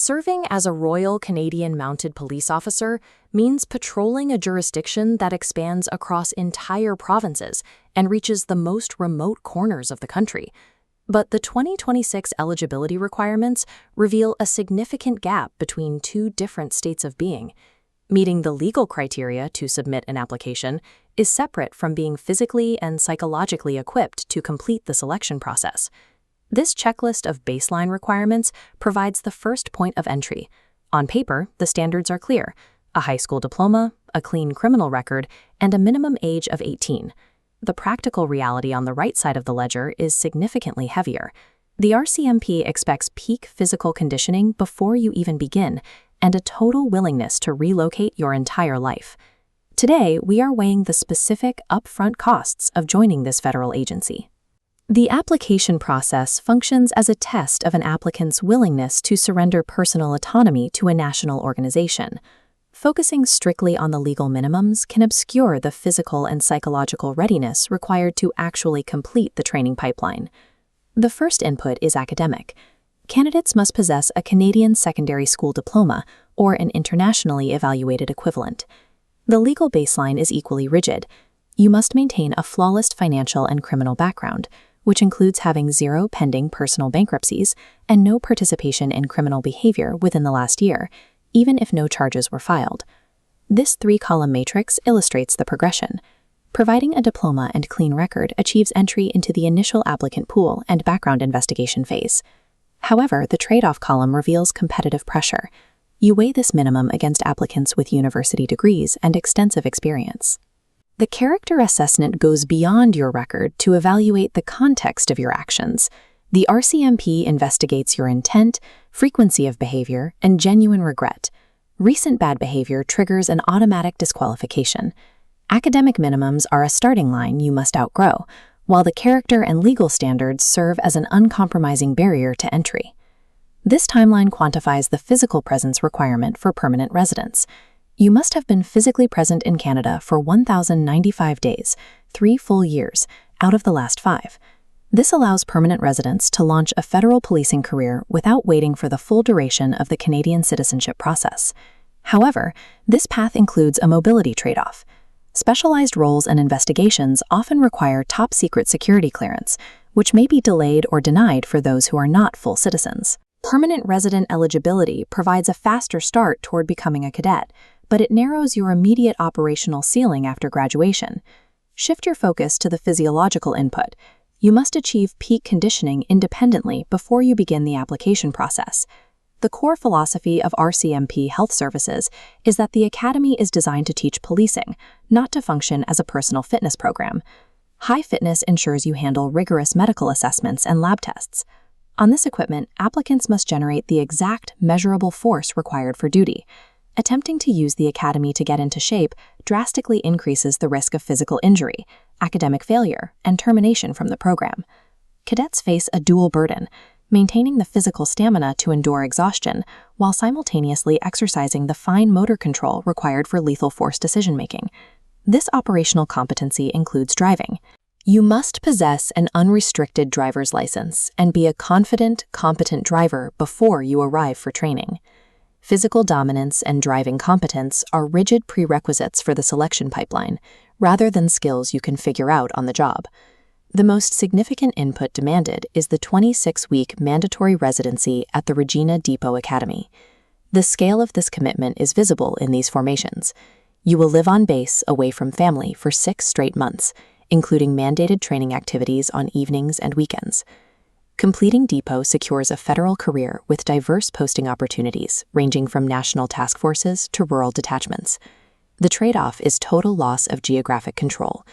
Serving as a Royal Canadian Mounted Police officer means patrolling a jurisdiction that expands across entire provinces and reaches the most remote corners of the country. But the 2026 eligibility requirements reveal a significant gap between two different states of being. Meeting the legal criteria to submit an application is separate from being physically and psychologically equipped to complete the selection process. This checklist of baseline requirements provides the first point of entry. On paper, the standards are clear: a high school diploma, a clean criminal record, and a minimum age of 18. The practical reality on the right side of the ledger is significantly heavier. The RCMP expects peak physical conditioning before you even begin, and a total willingness to relocate your entire life. Today, we are weighing the specific upfront costs of joining this federal agency. The application process functions as a test of an applicant's willingness to surrender personal autonomy to a national organization. Focusing strictly on the legal minimums can obscure the physical and psychological readiness required to actually complete the training pipeline. The first input is academic. Candidates must possess a Canadian secondary school diploma or an internationally evaluated equivalent. The legal baseline is equally rigid. You must maintain a flawless financial and criminal background, which includes having 0 pending personal bankruptcies and no participation in criminal behavior within the last year, even if no charges were filed. This 3-column matrix illustrates the progression. Providing a diploma and clean record achieves entry into the initial applicant pool and background investigation phase. However, the trade-off column reveals competitive pressure. You weigh this minimum against applicants with university degrees and extensive experience. The character assessment goes beyond your record to evaluate the context of your actions. The RCMP investigates your intent, frequency of behavior, and genuine regret. Recent bad behavior triggers an automatic disqualification. Academic minimums are a starting line you must outgrow, while the character and legal standards serve as an uncompromising barrier to entry. This timeline quantifies the physical presence requirement for permanent residence. You must have been physically present in Canada for 1,095 days, 3 full years, out of the last 5. This allows permanent residents to launch a federal policing career without waiting for the full duration of the Canadian citizenship process. However, this path includes a mobility trade-off. Specialized roles and investigations often require top-secret security clearance, which may be delayed or denied for those who are not full citizens. Permanent resident eligibility provides a faster start toward becoming a cadet, but it narrows your immediate operational ceiling after graduation. Shift your focus to the physiological input. You must achieve peak conditioning independently before you begin the application process. The core philosophy of RCMP Health Services is that the Academy is designed to teach policing, not to function as a personal fitness program. High fitness ensures you handle rigorous medical assessments and lab tests. On this equipment, applicants must generate the exact measurable force required for duty. Attempting to use the Academy to get into shape drastically increases the risk of physical injury, academic failure, and termination from the program. Cadets face a dual burden: maintaining the physical stamina to endure exhaustion while simultaneously exercising the fine motor control required for lethal force decision-making. This operational competency includes driving. You must possess an unrestricted driver's license and be a confident, competent driver before you arrive for training. Physical dominance and driving competence are rigid prerequisites for the selection pipeline, rather than skills you can figure out on the job. The most significant input demanded is the 26-week mandatory residency at the Regina Depot Academy. The scale of this commitment is visible in these formations. You will live on base away from family for 6 straight months, including mandated training activities on evenings and weekends. Completing Depot secures a federal career with diverse posting opportunities ranging from national task forces to rural detachments. The trade-off is total loss of geographic control.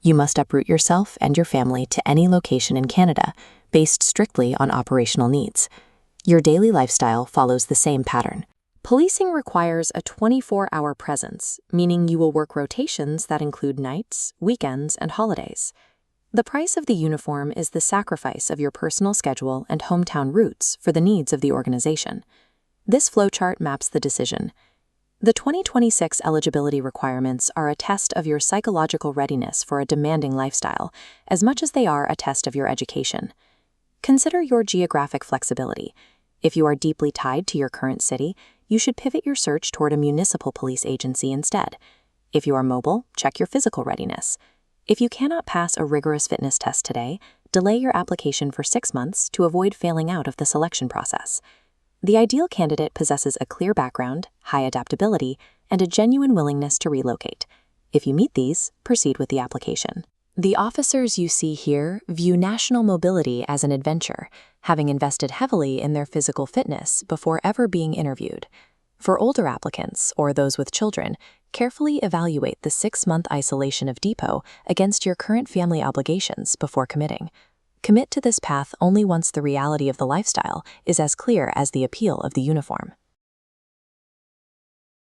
You must uproot yourself and your family to any location in Canada, based strictly on operational needs. Your daily lifestyle follows the same pattern. Policing requires a 24-hour presence, meaning you will work rotations that include nights, weekends, and holidays. The price of the uniform is the sacrifice of your personal schedule and hometown roots for the needs of the organization. This flowchart maps the decision. The 2026 eligibility requirements are a test of your psychological readiness for a demanding lifestyle, as much as they are a test of your education. Consider your geographic flexibility. If you are deeply tied to your current city, you should pivot your search toward a municipal police agency instead. If you are mobile, check your physical readiness. If you cannot pass a rigorous fitness test today, delay your application for 6 months to avoid failing out of the selection process. The ideal candidate possesses a clear background, high adaptability, and a genuine willingness to relocate. If you meet these, proceed with the application. The officers you see here view national mobility as an adventure, having invested heavily in their physical fitness before ever being interviewed. For older applicants, or those with children, carefully evaluate the 6-month isolation of Depot against your current family obligations before committing. Commit to this path only once the reality of the lifestyle is as clear as the appeal of the uniform.